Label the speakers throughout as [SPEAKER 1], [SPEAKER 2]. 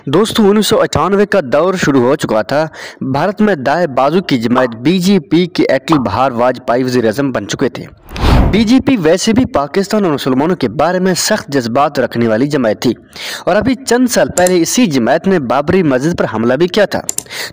[SPEAKER 1] दोस्तों 1998 का दौर शुरू हो चुका था। भारत में दाएं बाजू की जमात बीजेपी के अटल बिहारी वाजपेयी वज़ीर-ए-आज़म बन चुके थे। बीजेपी वैसे भी पाकिस्तान और मुसलमानों के बारे में सख्त जज्बात रखने वाली जमात थी और अभी चंद साल पहले इसी जमात ने बाबरी मस्जिद पर हमला भी किया था।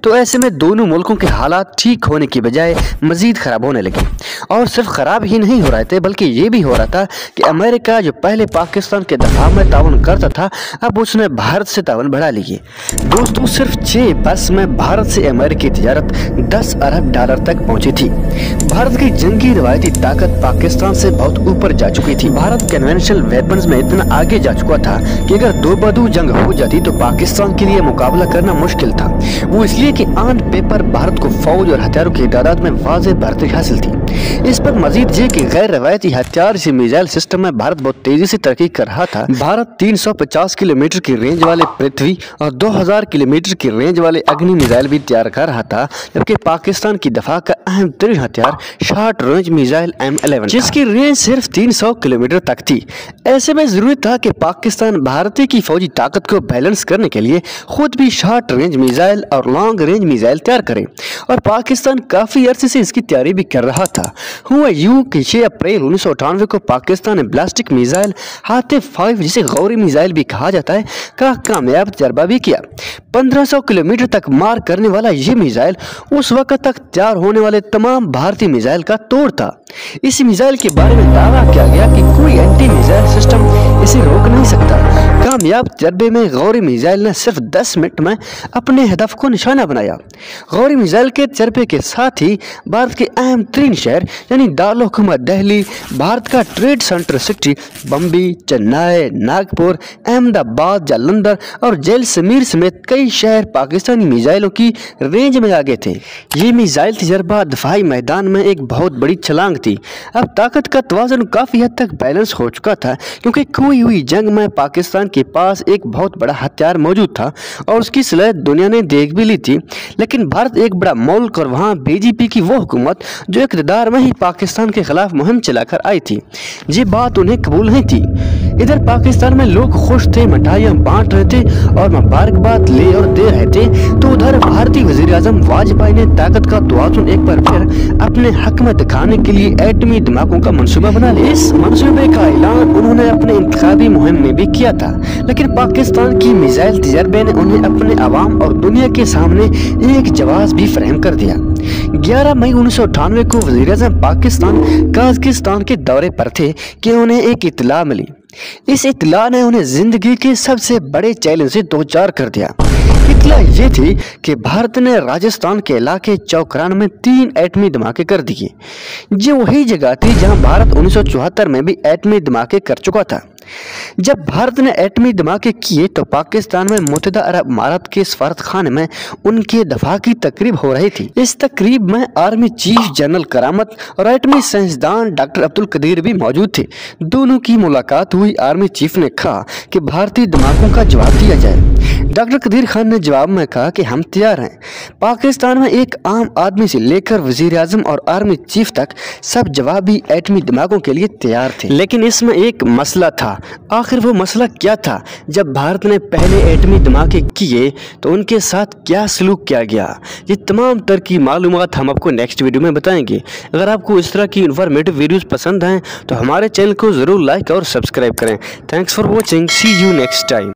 [SPEAKER 1] तो ऐसे में दोनों मुल्कों के हालात ठीक होने की बजाय मजीद खराब होने लगे और सिर्फ खराब ही नहीं हो रहे थे बल्कि ये भी हो रहा था कि अमेरिका जो पहले पाकिस्तान के दफा में ताउन करता था अब उसने भारत से ताउन बढ़ा लिए। दोस्तों सिर्फ 6 बरस में भारत से अमेरिकी तिजारत 10 अरब डॉलर तक पहुंची थी। भारत की जंगी रवायती ताकत पाकिस्तान से बहुत ऊपर जा चुकी थी। भारत कन्वेंशनल वेपन्स में इतना आगे जा चुका था कि अगर दो बदू जंग हो जाती तो पाकिस्तान के लिए मुकाबला करना मुश्किल था। वो इसलिए कि ऑन पेपर भारत को फौज और हथियारों की तादाद में वाज़ेह बढ़ती हासिल थी। इस पर मजीद ये कि गैर रवायती हथियार से मिसाइल सिस्टम में भारत बहुत तेजी से तरक्की कर रहा था। भारत 350 किलोमीटर की रेंज वाले पृथ्वी और 2000 किलोमीटर की रेंज वाले अग्नि मिसाइल भी तैयार कर रहा था, जबकि पाकिस्तान की दफा का अहम तरीन हथियार शॉर्ट रेंज मिसाइल M11 जिसकी रेंज सिर्फ 300 किलोमीटर तक थी। ऐसे में जरूरी था कि पाकिस्तान भारतीय की फौजी ताकत को बैलेंस करने के लिए खुद भी शॉर्ट रेंज मिसाइल और लॉन्ग रेंज मिसाइल तैयार करे और पाकिस्तान काफी अरसे से इसकी तैयारी भी कर रहा था। हुआ यूं कि 6 अप्रैल 1998 को पाकिस्तान ने बैलिस्टिक मिसाइल हातिफ-5 जिसे गौरी मिसाइल भी कहा जाता है का कामयाब तजर्बा भी किया। 1500 किलोमीटर तक मार करने वाला ये मिसाइल उस वक्त तक तैयार होने वाले तमाम भारतीय मिसाइल का तोड़ था। इस मिसाइल के बारे में दावा किया गया कि कोई एंटी मिसाइल सिस्टम इसे रोक नहीं सकता। कामयाब तजर्बे में गौरी मिसाइल ने सिर्फ 10 मिनट में अपने हदफ को निशाना बनाया। गौरी मिसाइल के तजर्बे के साथ ही भारत के अहम तरीन शहर यानी दारुल हुकूमत दिल्ली, भारत का trade centre city Bombay, Chennai, Nagpur, Ahmedabad, Jalandhar और जैसलमेर समेत कई शहर पाकिस्तानी मिसाइलों की रेंज में आ गए थे। ये मिसाइल तजर्बा दफाई मैदान में एक बहुत बड़ी छलांग थी। अब ताकत का तवाज़ुन काफ़ी हद तक बैलेंस हो चुका था क्योंकि खोई हुई जंग में पाकिस्तान के पास एक बहुत बड़ा हथियार मौजूद था और उसकी सलाहियत दुनिया ने देख भी ली थी। लेकिन भारत एक बड़ा मुल्क और वहाँ बीजेपी की वो हुकूमत जो इक़्तिदार में ही पाकिस्तान के खिलाफ मुहिम चलाकर आई थी, ये बात उन्हें कबूल नहीं थी। इधर पाकिस्तान में लोग खुश थे, मिठाइयाँ बांट रहे थे और मुबारकबाद ले और दे रहे थे, तो उधर भारतीय वज़ीर-ए-आज़म वाजपेयी ने ताकत का तवाज़ुन एक बार फिर अपने हक में दिखाने के लिए एटमी दिमागों का मंसूबा बना लिया। इस मंसूबे का ऐलान उन्होंने अपने इंतखाबी मुहिम में भी किया था, लेकिन पाकिस्तान की मिसाइल तजर्बे ने उन्हें अपने अवाम और दुनिया के सामने एक जवाब भी फराहम कर दिया। 11 मई 1998 को वज़ीर-ए-आज़म पाकिस्तान कजाकिस्तान के दौरे पर थे कि उन्हें एक इत्तला मिली। इस इत्तला ने उन्हें जिंदगी के सबसे बड़े चैलेंज से दो चार कर दिया। इत्तला ये थी कि भारत ने राजस्थान के इलाके चौकरान में 3 एटमी धमाके कर दिए। ये वही जगह थी जहां भारत 1974 में भी एटमी धमाके कर चुका था। जब भारत ने एटमी धमाके किए तो पाकिस्तान में मुत्तहिदा अरब अमारात के सफारत खाने में उनके दफा की तकरीब हो रही थी। इस तकरीब में आर्मी चीफ जनरल करामत और एटमी साइंसदान डॉक्टर अब्दुल कदीर भी मौजूद थे। दोनों की मुलाकात हुई। आर्मी चीफ ने कहा कि भारतीय धमाकों का जवाब दिया जाए। डॉक्टर कदीर खान ने जवाब में कहा कि हम तैयार हैं। पाकिस्तान में एक आम आदमी से लेकर वज़ीर-ए-आज़म और आर्मी चीफ तक सब जवाबी एटमी धमाकों के लिए तैयार थे, लेकिन इसमें एक मसला था। आखिर वो मसला क्या था? जब भारत ने पहले एटमी धमाके किए तो उनके साथ क्या सलूक किया गया? ये तमाम तरह की मालूमात हम आपको नेक्स्ट वीडियो में बताएंगे। अगर आपको इस तरह की इन्फॉर्मेटिव वीडियोस पसंद आएँ तो हमारे चैनल को ज़रूर लाइक और सब्सक्राइब करें। Thanks for watching, see you next time.